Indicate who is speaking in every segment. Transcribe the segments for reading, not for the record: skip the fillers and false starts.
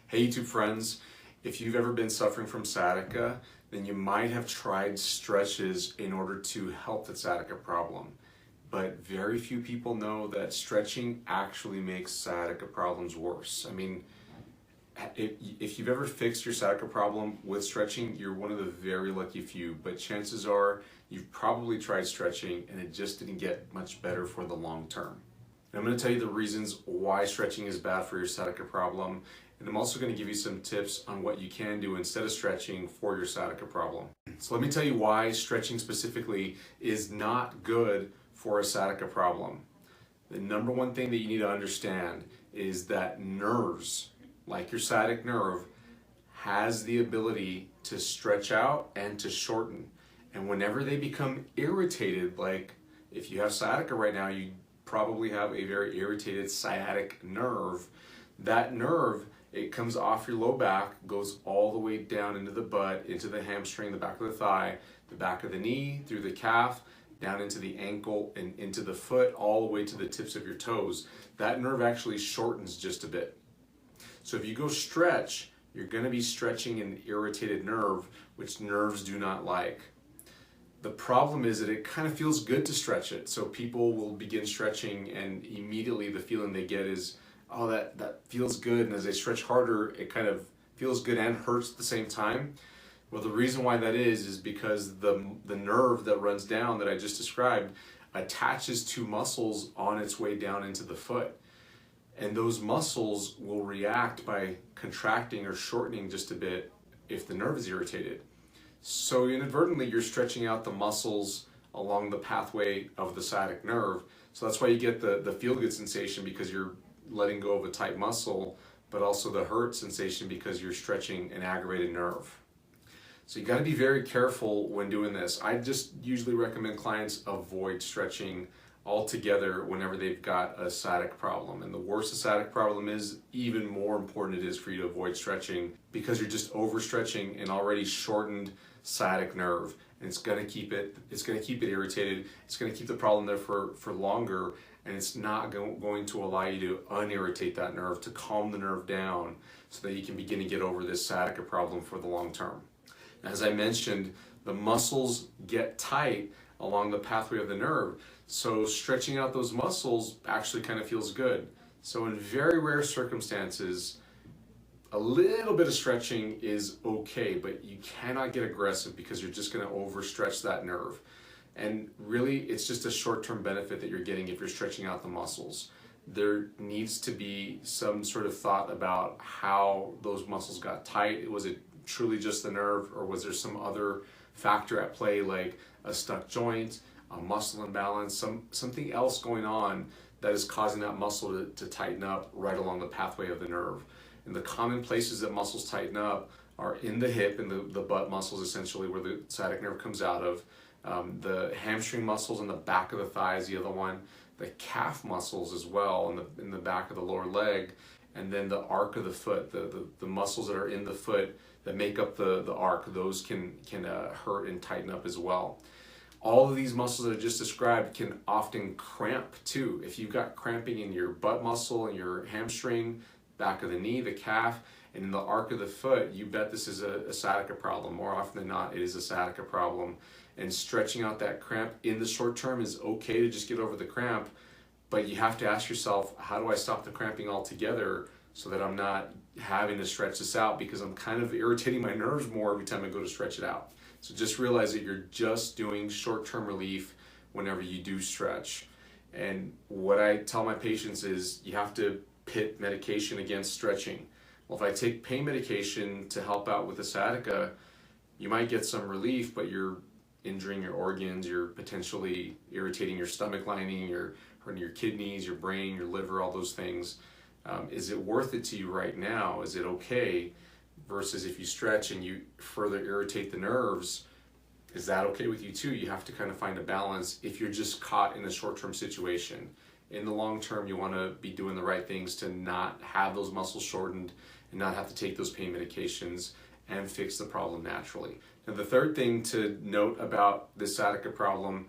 Speaker 1: Hey YouTube friends, if you've ever been suffering from sciatica, then you might have tried stretches in order to help the sciatica problem. But very few people know that stretching actually makes sciatica problems worse. I mean, if you've ever fixed your sciatica problem with stretching, you're one of the very lucky few, but chances are you've probably tried stretching and it just didn't get much better for the long term. And I'm going to tell you the reasons why stretching is bad for your sciatica problem, and I'm also going to give you some tips on what you can do instead of stretching for your sciatica problem. So let me tell you why stretching specifically is not good for a sciatica problem. The number one thing that you need to understand is that nerves, like your sciatic nerve, has the ability to stretch out and to shorten. And whenever they become irritated, like if you have sciatica right now, you probably have a very irritated sciatic nerve. That nerve, it comes off your low back, goes all the way down into the butt, into the hamstring, the back of the thigh, the back of the knee, through the calf, down into the ankle and into the foot, all the way to the tips of your toes. That nerve actually shortens just a bit. So if you go stretch, you're going to be stretching an irritated nerve, which nerves do not like. The problem is that it kind of feels good to stretch it. So people will begin stretching and immediately the feeling they get is, oh, that feels good. And as they stretch harder, it kind of feels good and hurts at the same time. Well, the reason why that is because the nerve that runs down that I just described attaches to muscles on its way down into the foot. And those muscles will react by contracting or shortening just a bit if the nerve is irritated. So inadvertently, you're stretching out the muscles along the pathway of the sciatic nerve. So that's why you get the feel-good sensation because you're letting go of a tight muscle, but also the hurt sensation because you're stretching an aggravated nerve. So you got to be very careful when doing this. I just usually recommend clients avoid stretching altogether whenever they've got a sciatic problem. And the worse the sciatic problem is, even more important it is for you to avoid stretching because you're just overstretching an already shortened sciatic nerve. And it's going to keep it irritated. It's going to keep the problem there for longer, and it's not going to allow you to unirritate that nerve, to calm the nerve down so that you can begin to get over this sciatica problem for the long term. As I mentioned, the muscles get tight along the pathway of the nerve. So stretching out those muscles actually kind of feels good. So in very rare circumstances, a little bit of stretching is okay, but you cannot get aggressive because you're just going to overstretch that nerve. And really, it's just a short-term benefit that you're getting if you're stretching out the muscles. There needs to be some sort of thought about how those muscles got tight. Was it truly just the nerve, or was there some other factor at play like a stuck joint, a muscle imbalance, something else going on that is causing that muscle to tighten up right along the pathway of the nerve? And the common places that muscles tighten up are in the hip and the butt muscles, essentially where the sciatic nerve comes out of. The hamstring muscles in the back of the thigh is the other one. The calf muscles as well in the back of the lower leg. And then the arc of the foot, the muscles that are in the foot that make up the arc, those can hurt and tighten up as well. All of these muscles that I just described can often cramp too. If you've got cramping in your butt muscle and your hamstring, back of the knee, the calf, and in the arc of the foot, you bet this is a sciatica problem. More often than not, it is a sciatica problem. And stretching out that cramp in the short term is okay to just get over the cramp, but you have to ask yourself, how do I stop the cramping altogether so that I'm not having to stretch this out because I'm kind of irritating my nerves more every time I go to stretch it out. So just realize that you're just doing short-term relief whenever you do stretch. And what I tell my patients is you have to pit medication against stretching. Well, if I take pain medication to help out with the sciatica, you might get some relief, but you're injuring your organs, you're potentially irritating your stomach lining, you're hurting your kidneys, your brain, your liver, all those things. Is it worth it to you right now? Is it okay? Versus if you stretch and you further irritate the nerves, is that okay with you too? You have to kind of find a balance if you're just caught in a short-term situation. In the long term, you want to be doing the right things to not have those muscles shortened and not have to take those pain medications and fix the problem naturally. Now, the third thing to note about this sciatica problem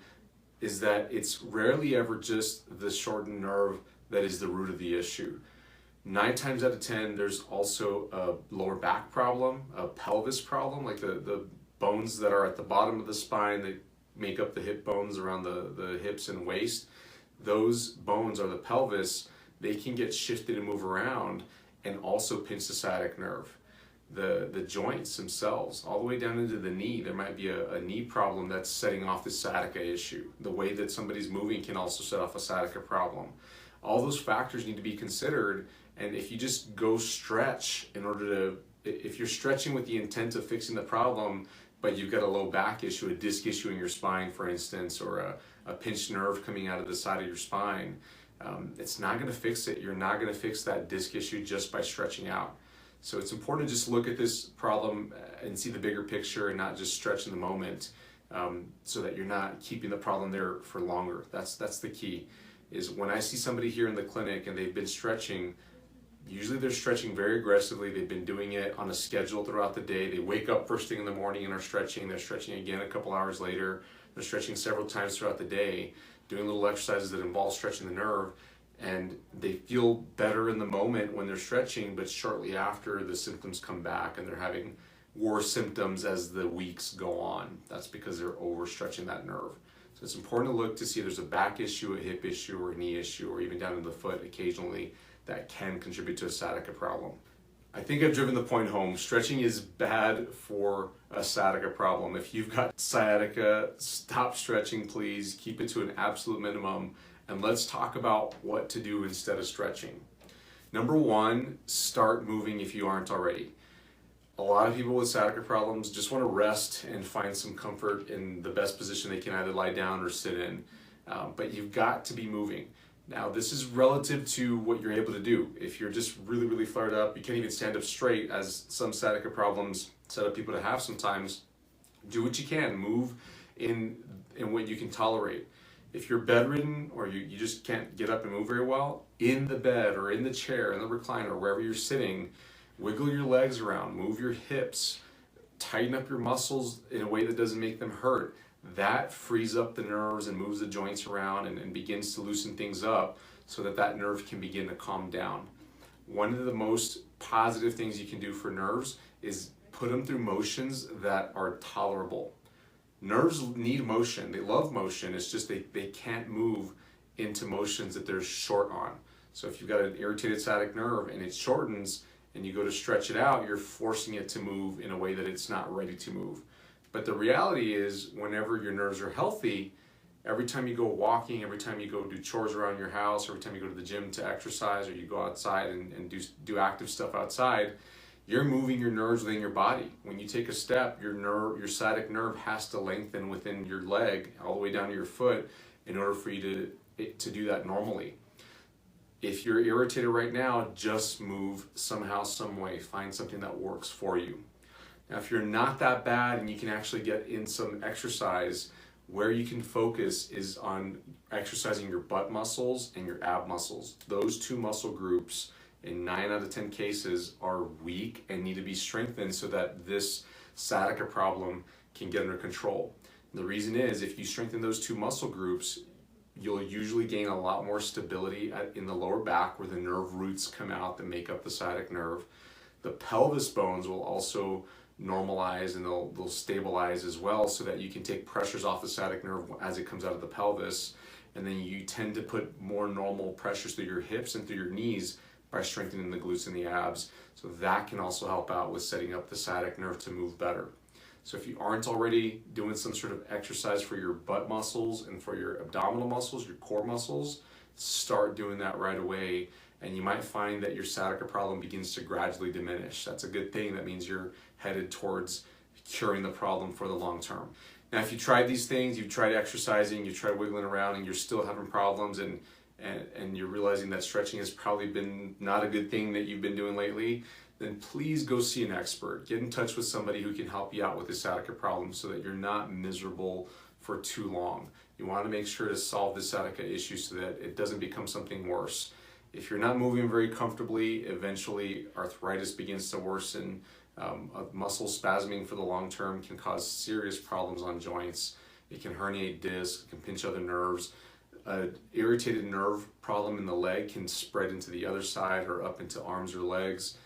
Speaker 1: is that it's rarely ever just the shortened nerve that is the root of the issue. 9 times out of 10, there's also a lower back problem, a pelvis problem, like the bones that are at the bottom of the spine that make up the hip bones around the hips and waist. Those bones are the pelvis. They can get shifted and move around and also pinch the sciatic nerve. The joints themselves, all the way down into the knee, there might be a knee problem that's setting off the sciatica issue. The way that somebody's moving can also set off a sciatica problem. All those factors need to be considered, and if you just go stretch in order to, if you're stretching with the intent of fixing the problem, but you've got a low back issue, a disc issue in your spine, for instance, or a pinched nerve coming out of the side of your spine, it's not going to fix it. You're not going to fix that disc issue just by stretching out. So it's important to just look at this problem and see the bigger picture and not just stretch in the moment, so that you're not keeping the problem there for longer. That's the key. Is when I see somebody here in the clinic and they've been stretching, usually they're stretching very aggressively. They've been doing it on a schedule throughout the day. They wake up first thing in the morning and are stretching. They're stretching again a couple hours later. They're stretching several times throughout the day, doing little exercises that involve stretching the nerve. And they feel better in the moment when they're stretching, but shortly after the symptoms come back and they're having worse symptoms as the weeks go on. That's because they're overstretching that nerve. So it's important to look to see if there's a back issue, a hip issue, or a knee issue, or even down to the foot occasionally that can contribute to a sciatica problem. I think I've driven the point home. Stretching is bad for a sciatica problem. If you've got sciatica, stop stretching, please. Keep it to an absolute minimum. And let's talk about what to do instead of stretching. Number one, start moving if you aren't already. A lot of people with sciatica problems just want to rest and find some comfort in the best position they can either lie down or sit in. But you've got to be moving. Now, this is relative to what you're able to do. If you're just really, really flared up, you can't even stand up straight, as some sciatica problems set up people to have sometimes, do what you can. Move in what you can tolerate. If you're bedridden or you just can't get up and move very well, in the bed or in the chair, in the recliner, wherever you're sitting, wiggle your legs around, move your hips, tighten up your muscles in a way that doesn't make them hurt. That frees up the nerves and moves the joints around and begins to loosen things up so that that nerve can begin to calm down. One of the most positive things you can do for nerves is put them through motions that are tolerable. Nerves need motion. They love motion. It's just they can't move into motions that they're short on. So if you've got an irritated sciatic nerve and it shortens and you go to stretch it out, you're forcing it to move in a way that it's not ready to move. But the reality is, whenever your nerves are healthy, every time you go walking, every time you go do chores around your house, every time you go to the gym to exercise, or you go outside and do active stuff outside, you're moving your nerves within your body. When you take a step, your sciatic nerve has to lengthen within your leg all the way down to your foot in order for you to do that normally. If you're irritated right now, just move somehow, some way. Find something that works for you. Now, if you're not that bad and you can actually get in some exercise, where you can focus is on exercising your butt muscles and your ab muscles. Those two muscle groups, in 9 out of 10 cases, are weak and need to be strengthened so that this sciatica problem can get under control. And the reason is, if you strengthen those two muscle groups, you'll usually gain a lot more stability in the lower back where the nerve roots come out that make up the sciatic nerve. The pelvis bones will also normalize and they'll stabilize as well, so that you can take pressures off the sciatic nerve as it comes out of the pelvis, and then you tend to put more normal pressures through your hips and through your knees by strengthening the glutes and the abs. So that can also help out with setting up the sciatic nerve to move better. So if you aren't already doing some sort of exercise for your butt muscles and for your abdominal muscles, your core muscles, start doing that right away, and you might find that your sciatica problem begins to gradually diminish. That's a good thing. That means you're headed towards curing the problem for the long term. Now, if you tried these things, you've tried exercising, you've tried wiggling around, and you're still having problems, and you're realizing that stretching has probably been not a good thing that you've been doing lately, then please go see an expert. Get in touch with somebody who can help you out with the sciatica problem so that you're not miserable for too long. You want to make sure to solve the sciatica issue so that it doesn't become something worse. If you're not moving very comfortably, eventually arthritis begins to worsen. Muscle spasming for the long term can cause serious problems on joints. It can herniate discs, it can pinch other nerves. a irritated nerve problem in the leg can spread into the other side or up into arms or legs.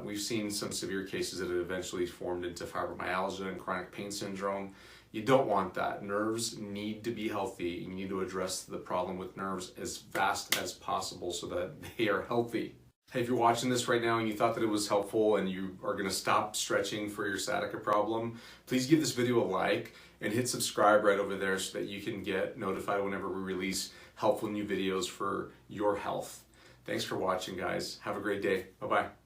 Speaker 1: We've seen some severe cases that have eventually formed into fibromyalgia and chronic pain syndrome. You don't want that. Nerves need to be healthy. You need to address the problem with nerves as fast as possible so that they are healthy. Hey, if you're watching this right now and you thought that it was helpful and you are going to stop stretching for your sciatica problem, please give this video a like and hit subscribe right over there so that you can get notified whenever we release helpful new videos for your health. Thanks for watching, guys. Have a great day. Bye-bye.